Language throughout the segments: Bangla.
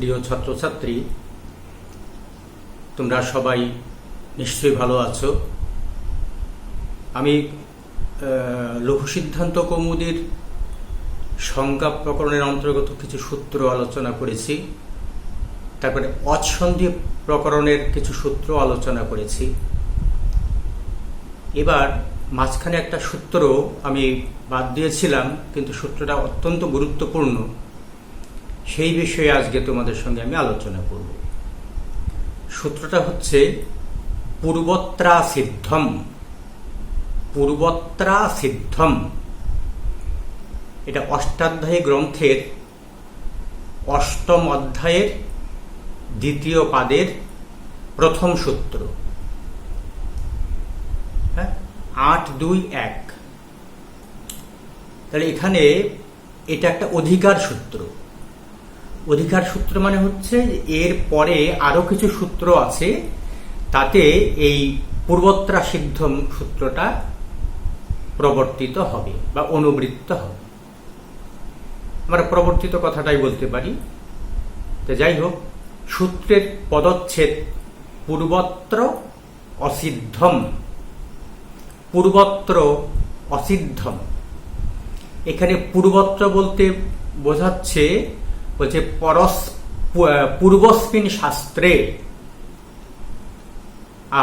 প্রিয় ছাত্রছাত্রী, তোমরা সবাই নিশ্চয়ই ভালো আছো। আমি লঘু সিদ্ধান্ত কৌমুদীর সংজ্ঞা প্রকরণের অন্তর্গত কিছু সূত্র আলোচনা করেছি, তারপরে অৎসন্ধি প্রকরণের কিছু সূত্র আলোচনা করেছি। এবার মাঝখানে একটা সূত্র আমি বাদ দিয়েছিলাম, কিন্তু সূত্রটা অত্যন্ত গুরুত্বপূর্ণ, সেই বিষয়ে আজকে তোমাদের সঙ্গে আমি আলোচনা করব। সূত্রটা হচ্ছে পূর্বত্রা সিদ্ধম। পূর্বত্রা সিদ্ধম, এটা অষ্টাধ্যায়ী গ্রন্থের অষ্টম অধ্যায়ের দ্বিতীয় পাদের প্রথম সূত্র। 8-2-1। তাহলে এখানে এটা একটা অধিকার সূত্র। অধিকার সূত্র মানে হচ্ছে এর পরে আরো কিছু সূত্র আছে, তাতে এই পূর্বত্রা সিদ্ধম সূত্রটা প্রবর্তিত হবে বা অনুবৃত্ত হবে। আমরা প্রবর্তিত কথাটাই বলতে পারি। তো যাই হোক, সূত্রের পদচ্ছেদ পূর্বত্র অসিদ্ধম। পূর্বত্র অসিদ্ধম, এখানে পূর্বত্র বলতে বোঝাচ্ছে বলছে পূর্বস্মিন শাস্ত্রে,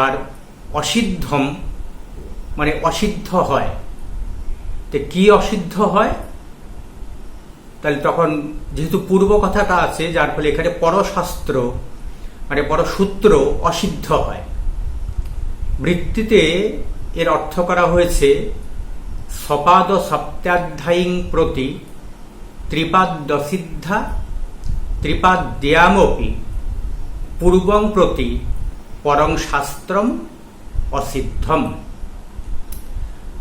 আর অসিদ্ধম মানে অসিদ্ধ হয়। তো কি অসিদ্ধ হয়? তাহলে তখন যেহেতু পূর্ব কথাটা আছে, যার ফলে এখানে পরশাস্ত্র মানে পরসূত্র অসিদ্ধ হয়। বৃত্তিতে এর অর্থ করা হয়েছে সপাদ সপ্তাধ্যায়ীং প্রতি ত্রিপাদ্যসিদ্ধা ত্রিপাদ্যামপি পূর্বং প্রতি পরং শাস্ত্রম অসিদ্ধম।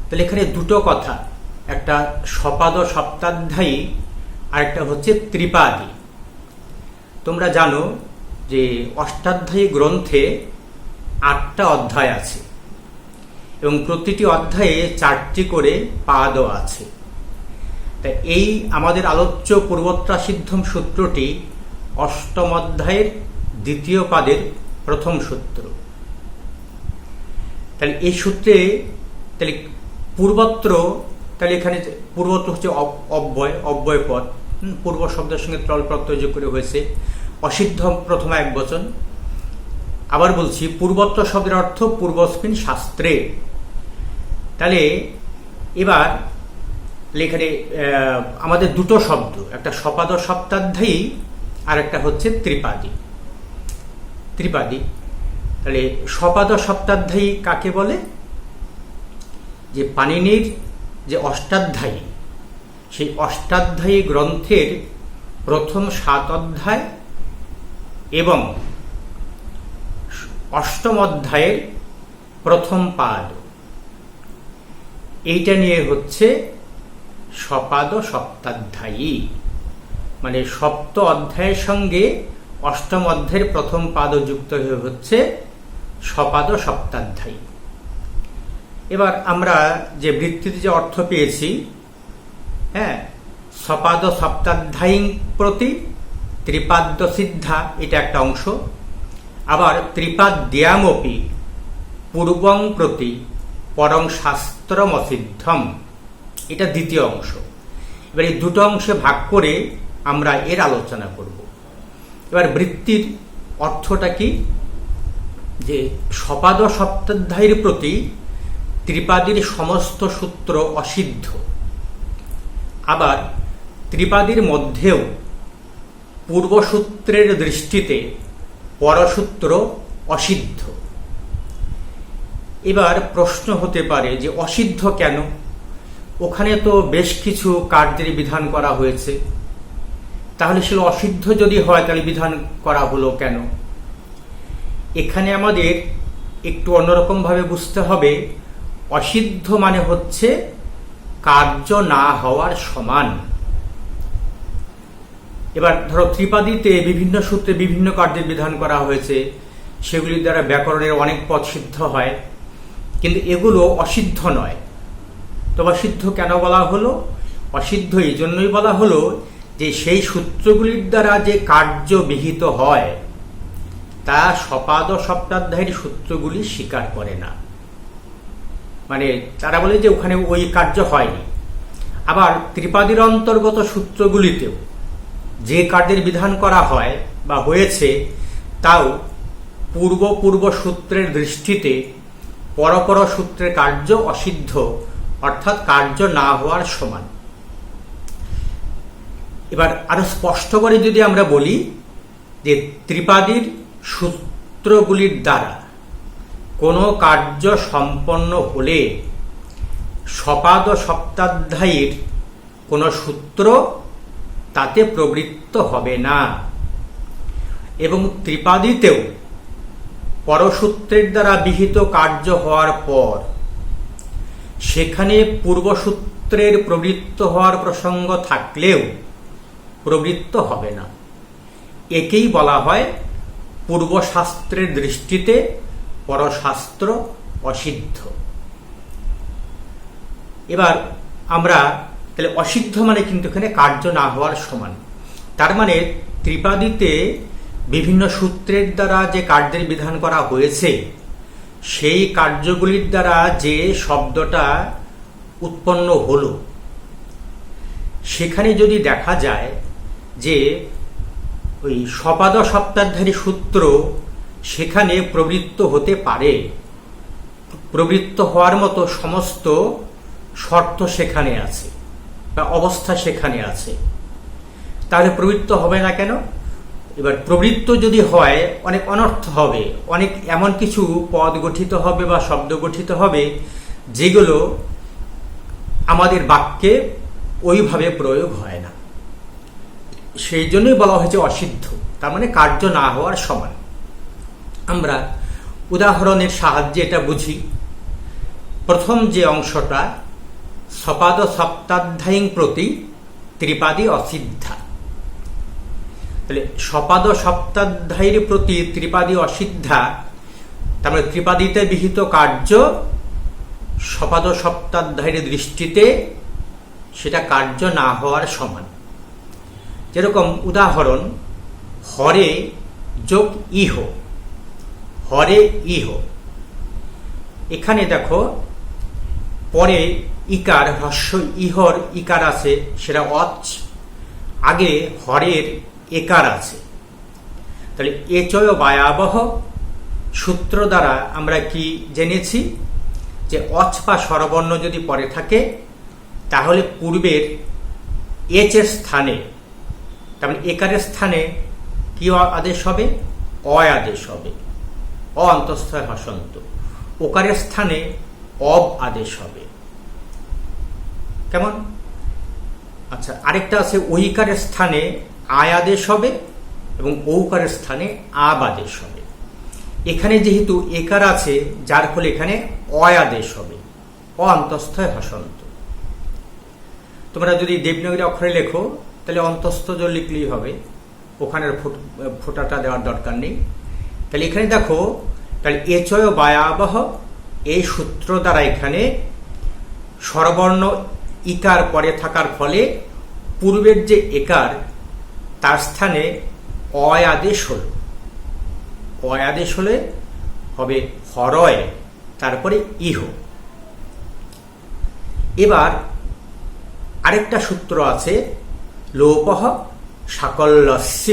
তাহলে এখানে দুটো কথা, একটা সপাদ সপ্তাধ্যায়ী আর একটা হচ্ছে ত্রিপাদী। তোমরা জানো যে অষ্টাধ্যায়ী গ্রন্থে 8টা অধ্যায় আছে এবং প্রতিটি অধ্যায়ে 4টি করে পাদও আছে। তা এই আমাদের আলোচ্য পূর্বত্রা সিদ্ধম সূত্রটি অষ্টম অধ্যায়ের দ্বিতীয় পাদের প্রথম সূত্র। তাহলে এই সূত্রে তাহলে পূর্বত্র, তাহলে এখানে পূর্বত্র হচ্ছে অব্যয় পদ, পূর্ব শব্দের সঙ্গে ত্রল প্রত্যয় যোগ করে হয়েছে। অসিদ্ধ প্রথম একবচন। আবার বলছি, পূর্বত্র শব্দের অর্থ পূর্বস্মিন শাস্ত্রে। তাহলে এবার এখানে আমাদের দুটো শব্দ, একটা সপাদ সপ্তাধ্যায়ী আর একটা হচ্ছে ত্রিপাদী। তাহলে সপাদ সপ্তাধ্যায়ী কাকে বলে? যে পাণিনির যে অষ্টাধ্যায়ী, সেই অষ্টাধ্যায়ী গ্রন্থের প্রথম 7 অধ্যায় এবং অষ্টম অধ্যায়ের প্রথম পাদ, এইটা নিয়ে হচ্ছে সপাদ সপ্তাধ্যায়ী। মানে সপ্ত অধ্যায়ের সঙ্গে অষ্টম অধ্যায়ের প্রথম পাদ যুক্ত হয়ে হচ্ছে সপাদ সপ্তাধ্যায়ী। এবার আমরা যে বৃত্তিতে যে অর্থ পেয়েছি, সপাদ সপ্তাধ্যায়ী প্রতি ত্রিপাদ্য সিদ্ধা, এটা একটা অংশ। আবার ত্রিপাদ্যামপি পূর্বং প্রতি পরং শাস্ত্রম অসিদ্ধম, এটা দ্বিতীয় অংশ। এবার এই দুটো অংশে ভাগ করে আমরা এর আলোচনা করব। এবার বৃত্তির অর্থটা কি? যে সপাদ সপ্তাধ্যায়ীর প্রতি ত্রিপাদীর সমস্ত সূত্র অসিদ্ধ, আবার ত্রিপাদীর মধ্যেও পূর্বসূত্রের দৃষ্টিতে পরসূত্র অসিদ্ধ। এবার প্রশ্ন হতে পারে যে অসিদ্ধ কেন? ওখানে তো বেশ কিছু কার্যের বিধান করা হয়েছে, তাহলে সে অসিদ্ধ যদি হয় তাহলে বিধান করা হলো কেন? এখানে আমাদের একটু অন্যরকম ভাবে বুঝতে হবে। অসিদ্ধ মানে হচ্ছে কার্য না হওয়ার সমান। এবার ধরো ত্রিপাদীতে বিভিন্ন সূত্রে বিভিন্ন কার্যের বিধান করা হয়েছে, সেগুলির দ্বারা ব্যাকরণের অনেক পদ সিদ্ধ হয়, কিন্তু এগুলো অসিদ্ধ নয়। তো অসিদ্ধ কেন বলা হলো? অসিদ্ধ এই জন্যই বলা হলো যে সেই সূত্রগুলির দ্বারা যে কার্য বিহিত হয় তা সপাদ সপ্তাধ্যায়ী সূত্রগুলি স্বীকার করে না। মানে তারা বলে যে ওখানে ওই কার্য হয়নি। আবার ত্রিপাদীর অন্তর্গত সূত্রগুলিতেও যে কার্যের বিধান করা হয় বা হয়েছে তাও পূর্ব সূত্রের দৃষ্টিতে পরপর সূত্রের কার্য অসিদ্ধ, অর্থাৎ কার্য না হওয়ার সমান। এবার আরো স্পষ্ট করে যদি আমরা বলি যে ত্রিপাদীর সূত্রগুলির দ্বারা কোনো কার্য সম্পন্ন হলে সপাদ সপ্তাধ্যায়ীর কোনো সূত্র তাতে প্রবৃত্ত হবে না, এবং ত্রিপাদীতেও পরসূত্রের দ্বারা বিহিত কার্য হওয়ার পর সেখানে পূর্বসূত্রের প্রবৃত্ত হওয়ার প্রসঙ্গ থাকলেও প্রবৃত্ত হবে না। একেই বলা হয় পূর্বশাস্ত্রের দৃষ্টিতে পরশাস্ত্র অসিদ্ধ। এবার আমরা তাহলে অসিদ্ধ মানে কিন্তু এখানে কার্য না হওয়ার সমান। তার মানে ত্রিপাদীতে বিভিন্ন সূত্রের দ্বারা যে কার্যের বিধান করা হয়েছে সেই কার্যগুলির দ্বারা যে শব্দটা উৎপন্ন হলো সেখানে যদি দেখা যায় যে ওই সপাদ সপ্তাধ্যায়ী সূত্র সেখানে প্রবৃত্ত হতে পারে, প্রবৃত্ত হওয়ার মতো সমস্ত শর্ত সেখানে আছে বা অবস্থা সেখানে আছে, তাহলে প্রবৃত্ত হবে না কেন? এবার প্রবৃত্ত যদি হয় অনেক অনর্থ হবে, অনেক এমন কিছু পদ গঠিত হবে বা শব্দ গঠিত হবে যেগুলো আমাদের বাক্যে ওইভাবে প্রয়োগ হয় না। সেই জন্যই বলা হয়েছে অসিদ্ধ, তার মানে কার্য না হওয়ার সমান। আমরা উদাহরণের সাহায্যে এটা বুঝি। প্রথম যে অংশটা সপাদ সপ্তাধ্যায়ী প্রতি ত্রিপাদী অসিদ্ধা, তাহলে সপাদ সপ্তাধ্যায়ীর প্রতি ত্রিপাদী অসিদ্ধা, তার মানে ত্রিপাদীতে বিহিত কার্য সপাদ সপ্তাধ্যায়ীর দৃষ্টিতে সেটা কার্য না হওয়ার সমান। যেরকম উদাহরণ হরে যোগ ইহ, হরে ইহ, এখানে দেখো পরে ইকার হ্রস্ব ইহর ইকার আছে, সেটা অচ, আগে হরের একার আছে। তাহলে এচয় বায়াবহ সূত্র দ্বারা আমরা কি জেনেছি যে অচ বা স্বরবর্ণ যদি পরে থাকে তাহলে পূর্বের এচ এর স্থানে, তার মানে একারের স্থানে কি আদেশ হবে? অয় আদেশ হবে, অ অন্তঃস্থ হসন্ত। ওকারের স্থানে অব আদেশ হবে। কেমন? আচ্ছা, আরেকটা আছে ঐকারের স্থানে আয় আদেশ হবে এবং ঔকারের স্থানে আব আদেশ হবে। এখানে যেহেতু একার আছে যার ফলে এখানে অয় আদেশ হবে, অ অন্তঃস্থ হসন্ত। তোমরা যদি দেবনাগরী অক্ষরে লেখো তাহলে অন্তঃস্থ জ লিখলেই হবে, ওখানের ফোঁটাটা দেওয়ার দরকার নেই। তাহলে এখানে দেখো, তাহলে এচয় বায়াবহ এই সূত্র দ্বারা এখানে স্বরবর্ণ ইকার পরে থাকার ফলে পূর্বের যে একার তার স্থানে অয় আদেশ হল, অয় আদেশ হলে হবে হরয়, তারপরে ইহ। এবার আরেকটা সূত্র আছে লোপঃ সাকল্যস্য,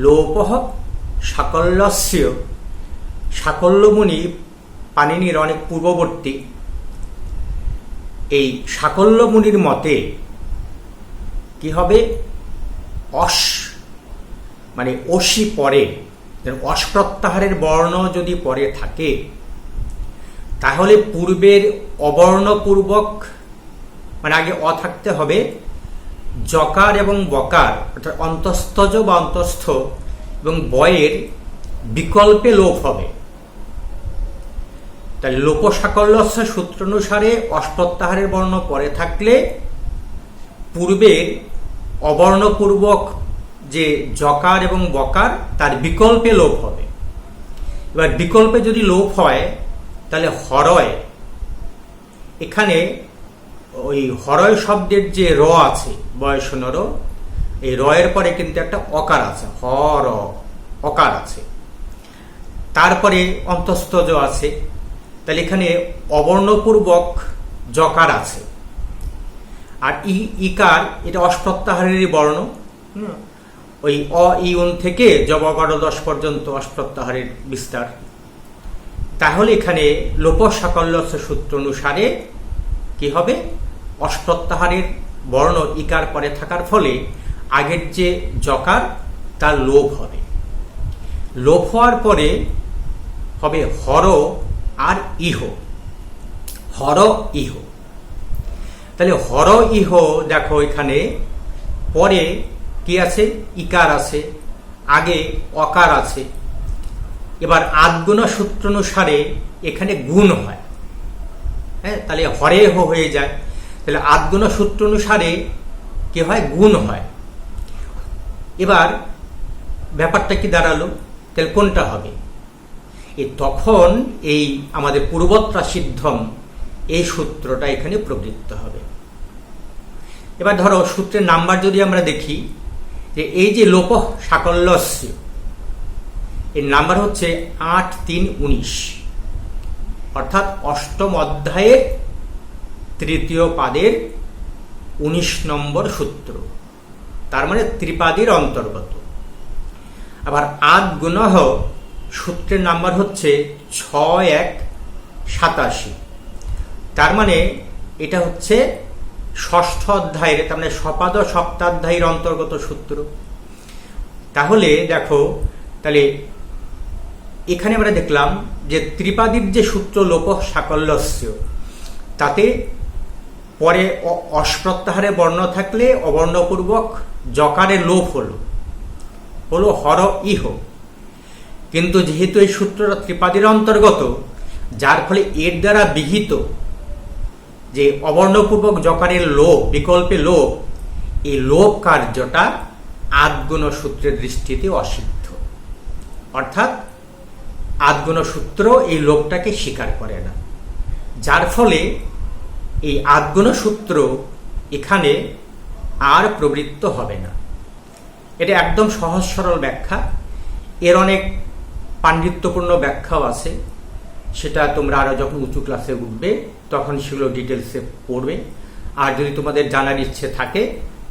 লোপঃ সাকল্যস্য। সাকল্যমুনি পাণিনির অনেক পূর্ববর্তী, এই সাকল্যমুনির মতে কি হবে? অস মানে অসি পরে, অস প্রত্যাহারের বর্ণ যদি পরে থাকে তাহলে পূর্বের অবর্ণপূর্বক, মানে আগে অ থাকতে হবে, জকার এবং বকার অর্থাৎ অন্তঃস্থজ বা অন্তঃস্থ এবং বয়ের বিকল্পে লোপ হবে। তাহলে লোপ সাকল্যস্য সূত্র অনুসারে অস্প্রত্যাহারের বর্ণ পরে থাকলে পূর্বের অবর্ণপূর্বক যে জকার এবং বকার তার বিকল্পে লোপ হবে। এবার বিকল্পে যদি লোপ হয় তাহলে হরয়, এখানে ওই হরয় শব্দের যে র আছে বয়সন র, এই রয়ের পরে কিন্তু একটা অকার আছে, হর অকার আছে, তারপরে অন্তস্থজ আছে। তাহলে এখানে অবর্ণপূর্বক জকার আছে। আর ইকার এটা অস্প্রত্যাহারেরই বর্ণ, ওই অ ই উন থেকে জবগড় দশ পর্যন্ত অস্প্রত্যাহারের বিস্তার। তাহলে এখানে লোপ সাকল্যস্য সূত্র অনুসারে কি হবে, অস্প্রত্যাহারের বর্ণ ইকার পরে থাকার ফলে আগের যে জকার তার লোপ হবে। লোপ হওয়ার পরে হবে হর আর ইহ, হর ইহ। তাহলে হর ইহ দেখো এখানে পরে কি আছে, ইকার আছে, আগে অকার আছে। এবার আদগুণ সূত্র অনুসারে এখানে গুণ হয়, হ্যাঁ, তাহলে হরে হয়ে যায়। তাহলে আদগুণ সূত্র অনুসারে কি হয়, গুণ হয়। এবার ব্যাপারটা কি দাঁড়ালো, তাহলে কোনটা হবে, তখন এই আমাদের পূর্বত্রা সিদ্ধম এই সূত্রটা এখানে প্রবৃত্ত হবে। এবার ধরো সূত্রের নাম্বার যদি আমরা দেখি, যে এই যে লোপ সাকল্যস্য এর নাম্বার হচ্ছে ৮, ৩, ১৯, অর্থাৎ অষ্টম অধ্যায়ের তৃতীয় পাদের ১৯ নম্বর সূত্র, তার মানে ত্রিপাদীর অন্তর্গত। আবার আদ গুণঃ সূত্রের নাম্বার হচ্ছে ৬, ১, ৮৭, তার মানে এটা হচ্ছে ষষ্ঠ অধ্যায়ের, তার মানে সপাদ সপ্তাধ্যায়ের অন্তর্গত সূত্র। তাহলে দেখো, তাহলে এখানে আমরা দেখলাম যে ত্রিপাদীর যে সূত্র লোপ সাকল্যস্য, তাতে পরে অস্প্রত্যাহারে বর্ণ থাকলে অবর্ণপূর্বক জকারে লোপ হলো হর ইহ। কিন্তু যেহেতু এই সূত্রটা ত্রিপাদীর অন্তর্গত, যার ফলে এর দ্বারা বিহিত যে অবর্ণপূর্বক জকারের লোপ, বিকল্পে লোপ, এই লোপ কার্যটা আদগুণ সূত্রের দৃষ্টিতে অসিদ্ধ। অর্থাৎ আদগুণ সূত্র এই লোপটাকে স্বীকার করে না, যার ফলে এই আদগুণ সূত্র এখানে আর প্রবৃত্ত হবে না। এটা একদম সহজ সরল ব্যাখ্যা। এর অনেক পাণ্ডিত্যপূর্ণ ব্যাখ্যাও আছে, সেটা তোমরা আরো যখন উঁচু ক্লাসে উঠবে তখন সেগুলো ডিটেলসে পড়বে। আর যদি তোমাদের জানার ইচ্ছে থাকে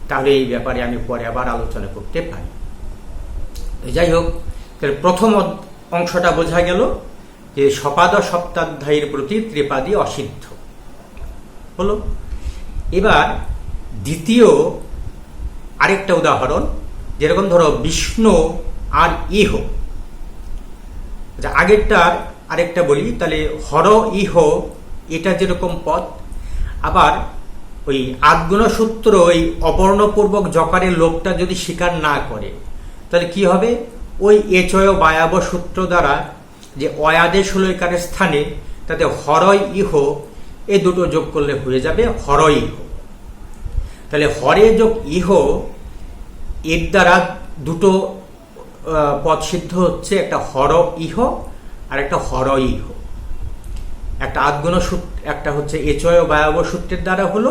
তাহলে এই ব্যাপারে আমি পরে আবার আলোচনা করতে পারি। যাই হোক, তাহলে প্রথম অংশটা বোঝা গেল যে সপাদ সপ্তাধ্যায়ের প্রতি ত্রিপাদী অসিদ্ধ হলো। এবার দ্বিতীয় আরেকটা উদাহরণ, যেরকম ধরো বিষ্ণু আর ইহ, আগেরটার আরেকটা বলি, তাহলে হর ইহ এটা যেরকম পদ, আবার ওই আদগুণ সূত্র ওই অবর্ণপূর্বক জকারের লোপটা যদি স্বীকার না করে, তাহলে কি হবে, ওই এচয় বায়াব সূত্র দ্বারা যে অয়াদেশ হলো একারের স্থানে, তাতে হরয় ইহ এই দুটো যোগ করলে হয়ে যাবে হরয় ইহ। তাহলে হরে যোগ ইহ এর দ্বারা দুটো পদ সিদ্ধ হচ্ছে, একটা হর ইহ আর একটা হর ইহ। একটা আদগুণ সূত্র, একটা হচ্ছে এচয় বায়াব সূত্রের দ্বারা হলো,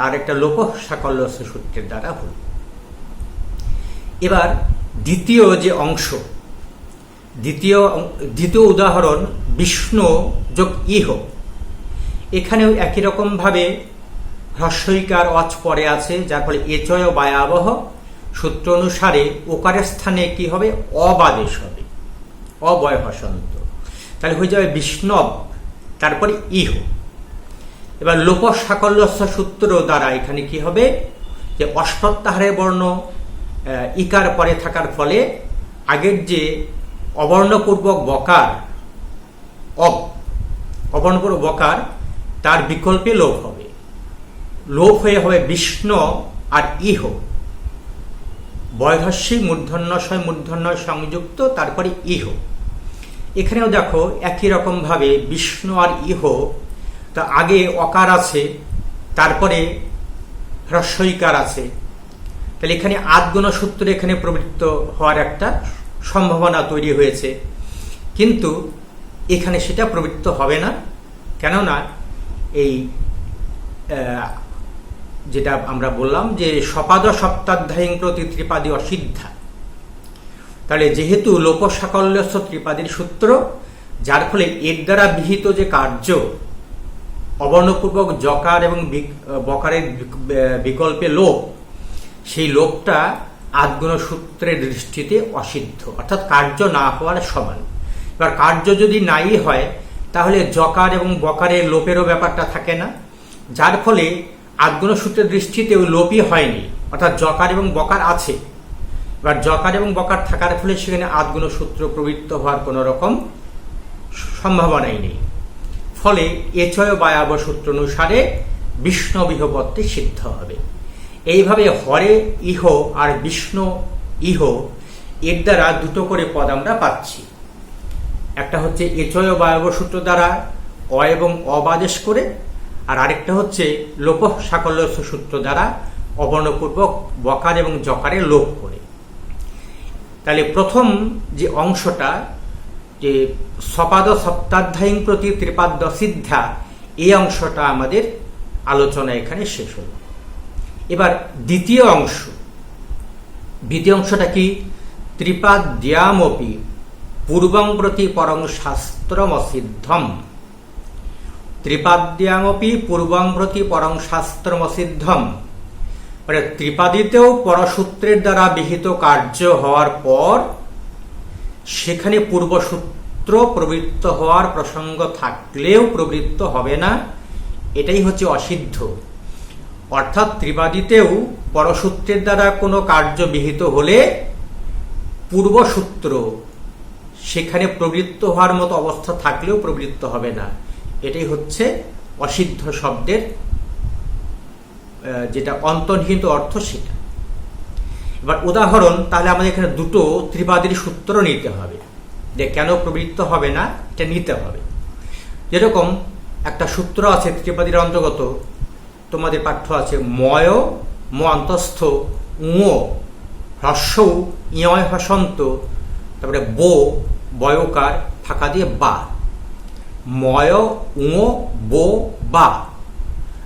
আর একটা লোপ সাকল্যস্য সূত্রের দ্বারা হলো। এবার দ্বিতীয় যে অংশ, দ্বিতীয় উদাহরণ বিষ্ণু যোগ ইহ, এখানেও একই রকম ভাবে হ্রস্বইকার অচ পরে আছে, যার ফলে এচয় বায়াবহ সূত্র অনুসারে ওকারের স্থানে কি হবে, অবাদেশ হবে, অবয় হসন্ত। তাহলে হয়ে যাবে বিষ্ণব, তারপরে ইহ। এবার লোপ সাকল্যস্য সূত্র দ্বারা এখানে কি হবে, যে অস্প্রত্যাহারের বর্ণ ইকার পরে থাকার ফলে আগের যে অবর্ণপূর্বক বকার, অবর্ণপূর্বক বকার, তার বিকল্পে লোপ হবে, লোপ হয়ে হবে বিষ্ণু আর ইহ, বয়হস্যি মূর্ধন্যশয় মূর্ধন্যয় সংযুক্ত, তারপরে ইহ। এখানেও দেখো একই রকম ভাবে বিষ্ণু আর ইহ, তা আগে অকার আছে, তারপরে হ্রস্বইকার আছে। তাহলে এখানে আদগুণ সূত্র এখানে প্রবৃত্ত হওয়ার একটা সম্ভাবনা তৈরি হয়েছে, কিন্তু এখানে সেটা প্রবৃত্ত হবে না। কেননা এই যেটা আমরা বললাম যে সপাদ সপ্তাধ্যায়ী প্রতি ত্রিপাদী অসিদ্ধা, তাহলে যেহেতু লোপসাকল্যস্য ত্রিপাদীর সূত্র, যার ফলে এর দ্বারা বিহিত যে কার্য অবর্ণপূর্বক জকার এবং বকারের বিকল্পে লোপ, সেই লোপটা আদগুণ সূত্রের দৃষ্টিতে অসিদ্ধ, অর্থাৎ কার্য না হওয়ার সমান। এবার কার্য যদি নাই হয় তাহলে জকার এবং বকারের লোপেরও ব্যাপারটা থাকে না, যার ফলে আদগুণ সূত্রের দৃষ্টিতে ওই লোপই হয়নি, অর্থাৎ জকার এবং বকার আছে। এবার জকার এবং বকার থাকার ফলে সেখানে আদগুণ সূত্র প্রবৃত্ত হওয়ার কোনো রকম সম্ভাবনাই নেই। ফলে এচয় বায়াব সূত্র অনুসারে বিষ্ণু বিহপত্তি সিদ্ধ হবে। এইভাবে হরে ইহ আর বিষ্ণু ইহ এর দ্বারা দুটো করে পদ আমরা পাচ্ছি। একটা হচ্ছে এচয় বায়াব সূত্র দ্বারা অ এবং অবাদেশ করে, আর আরেকটা হচ্ছে লোপ সাকল্যস্য সূত্র দ্বারা অবর্ণপূর্বক বকার এবং জকারে লোপ করে। তাহলে প্রথম যে অংশটা, যে সপাদ সপ্তাধ্যায়ী প্রতি ত্রিপাদ্য সিদ্ধা, এই অংশটা আমাদের আলোচনা এখানে শেষ হল। এবার দ্বিতীয় অংশটা কি? ত্রিপাদ্যামপি পূর্বং প্রতি পরং শাস্ত্রমসিদ্ধম। ত্রিপাদ্যামপি পূর্বং প্রতি পরং শাস্ত্রমসিদ্ধম, মানে ত্রিপাদীতেও পরসূত্রের দ্বারা বিহিত কার্য হওয়ার পর সেখানে পূর্বসূত্র প্রবৃত্ত হওয়ার প্রসঙ্গ থাকলেও প্রবৃত্ত হবে না, এটাই হচ্ছে অসিদ্ধ। অর্থাৎ ত্রিপাদীতেও পরসূত্রের দ্বারা কোনো কার্য বিহিত হলে পূর্বসূত্র সেখানে প্রবৃত্ত হওয়ার মতো অবস্থা থাকলেও প্রবৃত্ত হবে না, এটাই হচ্ছে অসিদ্ধ শব্দের যেটা অন্তর্নিহিত অর্থ সেটা। এবার উদাহরণ, তাহলে আমাদের এখানে দুটো ত্রিপাদীর সূত্র নিতে হবে যে কেন প্রবৃত্ত হবে না, এটা নিতে হবে। যেরকম একটা সূত্র আছে ত্রিপাদীর অন্তর্গত, তোমাদের পাঠ্য আছে ময় ম অন্তস্থ উঁ হ্রস্ব ইয় হসন্ত, তারপরে বো বয়কার ফাঁকা দিয়ে বা, ময় উঁ বো বা।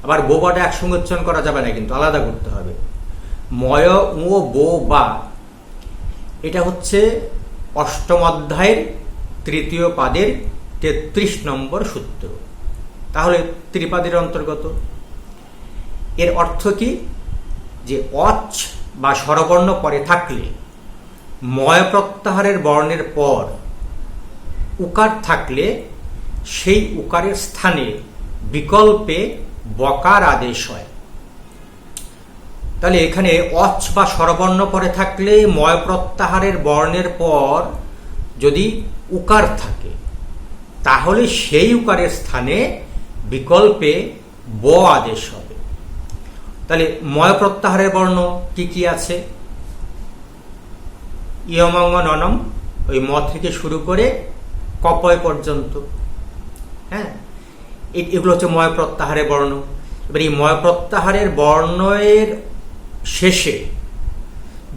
আবার বোবাটা একসঙ্গে উচ্চারণ করা যাবে না, কিন্তু আলাদা করতে হবে। ময় উঁ বো বা, এটা হচ্ছে অষ্টম অধ্যায়ের তৃতীয় পাদের ৩৩ নম্বর সূত্র, তাহলে ত্রিপাদীর অন্তর্গত। এর অর্থ কি? যে অচ বা স্বরবর্ণ পরে থাকলে ময় প্রত্যাহারের বর্ণের পর উকার থাকলে সেই উকারের স্থানে বিকল্পে বকার আদেশ হয়। তাহলে এখানে অচ বা স্বরবর্ণ পরে থাকলে ময় প্রত্যাহারের বর্ণের পর যদি উকার থাকে তাহলে সেই উকারের স্থানে বিকল্পে ব আদেশ হবে। তাহলে ময় প্রত্যাহারের বর্ণ কি কি আছে? ইয়মঙ্গ ননম, ওই ম থেকে শুরু করে কপয় পর্যন্ত, হ্যাঁ, এগুলো হচ্ছে ময় প্রত্যাহারের বর্ণ। এবার এই ময় প্রত্যাহারের বর্ণের শেষে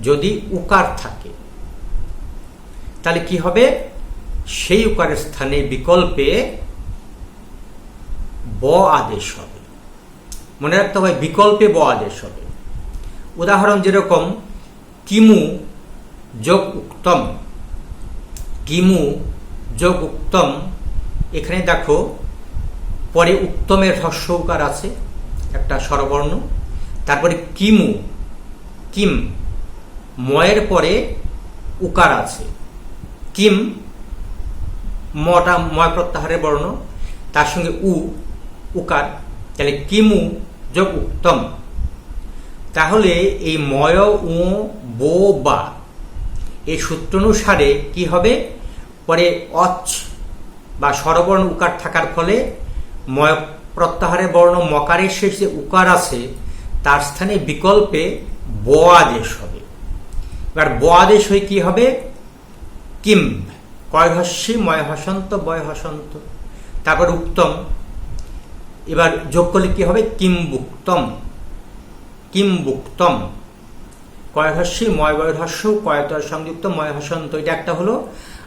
যদি উকার থাকে তাহলে কি হবে? সেই উকারের স্থানে বিকল্পে ব আদেশ হবে। মনে রাখতে হবে বিকল্পে ব আদেশ হবে। উদাহরণ যেরকম কিমু যোগ উক্তম, কিমু যোগ উক্তম, এখানে দেখো পরে উত্তমের হ্রস্ব উকার আছে একটা স্বরবর্ণ, তারপরে কিমু কিম, ময়ের পরে উকার আছে, কিম মটা ময় প্রত্যাহারের বর্ণ, তার সঙ্গে উকার, তাহলে কিমু যোগ উত্তম। তাহলে এই ময় উ বো বা এই সূত্রানুসারে কি হবে? পরে অচ বা স্বরবর্ণ উকার থাকার ফলে ময় প্রত্যাহারের বর্ণ মকারের শেষে উকার আছে তার স্থানে বিকল্পে ব আদেশ হবে। এবার ব আদেশ হয়ে কি হবে? কিম, কয় হস্যি ময় হসন্ত বয় হসন্ত, তারপর উত্তম। এবার যোগ করলে কি হবে? কিম্বুক্তম, কিম্বুক্তম, কয় হস্যি ময় বয় হস্য কয়তর সংযুক্ত ময় হসন্ত, এটা একটা হলো।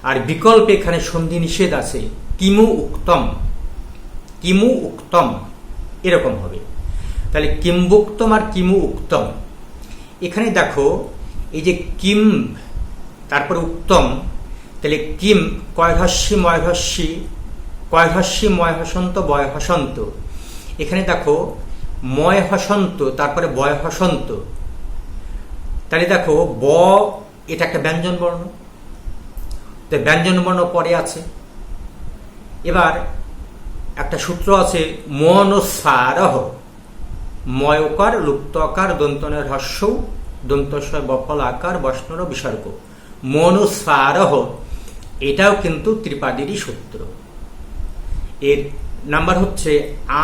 আর বিকল্পে এখানে সন্ধি নিষেধ আছে, কিমু উক্তম, কিমু উক্তম, এরকম হবে। তাহলে কিম্বুক্তম আর কিমু উক্তম, এখানে দেখো এই যে কিম তারপরে উক্তম, তাহলে কিম কয়ঘস্যি ময়ঘস্যি, কয়ঘস্যি ময় হসন্ত বয় হসন্ত, এখানে দেখো ময় হসন্ত তারপরে বয় হসন্ত, তাহলে দেখো ব এটা একটা ব্যঞ্জন বর্ণ, তো ব্যঞ্জন বর্ণ পরে আছে। এবার একটা সূত্র আছে মনুস্বারহ, ময়কার লুপ্তকার দন্তনের হস্য দন্তস্বয় বফল আকার বষ্ণর বিসর্গ, মনুস্বারহ, এটাও কিন্তু ত্রিপাদীরই সূত্র। এর নাম্বার হচ্ছে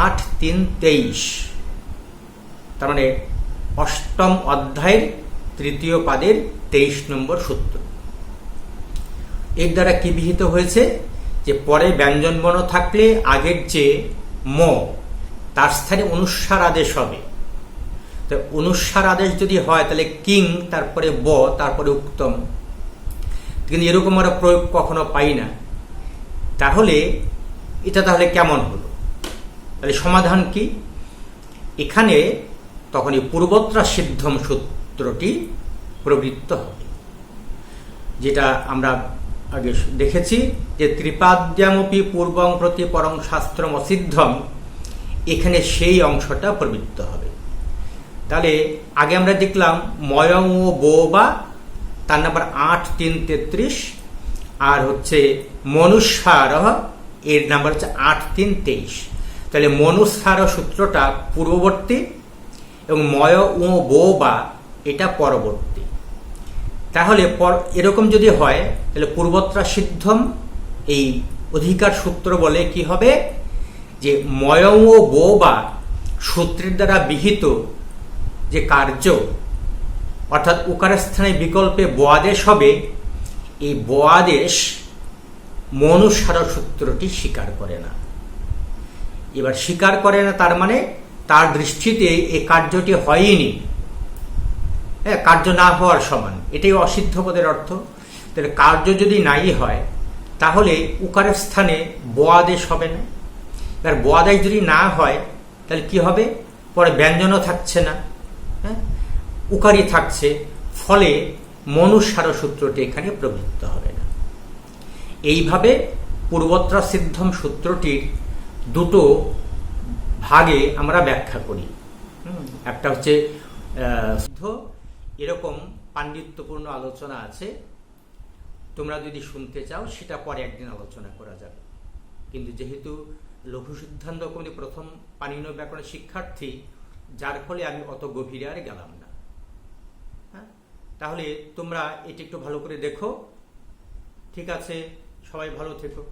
৮, ৩, ২৩, তার মানে অষ্টম অধ্যায়ের তৃতীয় পাদের ২৩ নম্বর সূত্র। এর দ্বারা কি বিহিত হয়েছে যে পরে ব্যঞ্জন বর্ণ থাকলে আগের যে ম তার স্থানে অনুস্বার আদেশ হবে। তো অনুস্বার আদেশ যদি হয় তাহলে কিং তারপরে ব তারপরে উক্তম, কিন্তু এরকম আমরা প্রয়োগ কখনো পাই না। তাহলে এটা তাহলে কেমন হলো? তাহলে সমাধান কি? এখানে তখন এই পূর্বত্রা সিদ্ধম সূত্রটি প্রবৃত্ত হবে, যেটা আমরা আগে দেখেছি যে ত্রিপাদ্যামপি পূর্বং প্রতি পরং শাস্ত্রম অসিদ্ধম, এখানে সেই অংশটা প্রবৃত্ত হবে। তাহলে আগে আমরা দেখলাম ময়ং ও বো বা, তার নাম্বার ৮, ৩, ৩৩, আর হচ্ছে মনুস্বার এর নাম্বার হচ্ছে ৮, ৩, ২৩। তাহলে মনুস্বার সূত্রটা পূর্ববর্তী এবং ময় ও বো বা এটা পরবর্তী। তাহলে এরকম যদি হয় তাহলে পূর্বত্রা সিদ্ধম এই অধিকার সূত্র বলে কি হবে যে ময় ও বো বা সূত্রের দ্বারা বিহিত যে কার্য, অর্থাৎ উকারের স্থানে বিকল্পে ব আদেশ হবে, এই ব আদেশ মনুস্বার সূত্রটি স্বীকার করে না। এবার স্বীকার করে না তার মানে তার দৃষ্টিতে এই কার্যটি হয়নি, কার্য না হওয়ার সমান, এটাই অসিদ্ধ পদের অর্থ। তাহলে কার্য যদি নাই হয় তাহলে উকারের স্থানে ব আদেশ হবে না। এবার ব আদেশ যদি না হয় তাহলে কি হবে? পরে ব্যঞ্জনও থাকছে না, উকারই থাকছে, ফলে মনুস্বার সূত্রটি এখানে প্রবৃত্ত হবে না। এইভাবে পূর্বত্রা সিদ্ধম সূত্রটির দুটো ভাগে আমরা ব্যাখ্যা করি। একটা হচ্ছে সিদ্ধ, এরকম পাণ্ডিত্যপূর্ণ আলোচনা আছে, তোমরা যদি শুনতে চাও সেটা পরে একদিন আলোচনা করা যাবে। কিন্তু যেহেতু লঘু সিদ্ধান্ত কৌমুদী প্রথম পাণিনীয় ব্যাকরণের শিক্ষার্থী, যার ফলে আমি অত গভীরে আর গেলাম না। তাহলে তোমরা এটি একটু ভালো করে দেখো। ঠিক আছে, সবাই ভালো থেকো।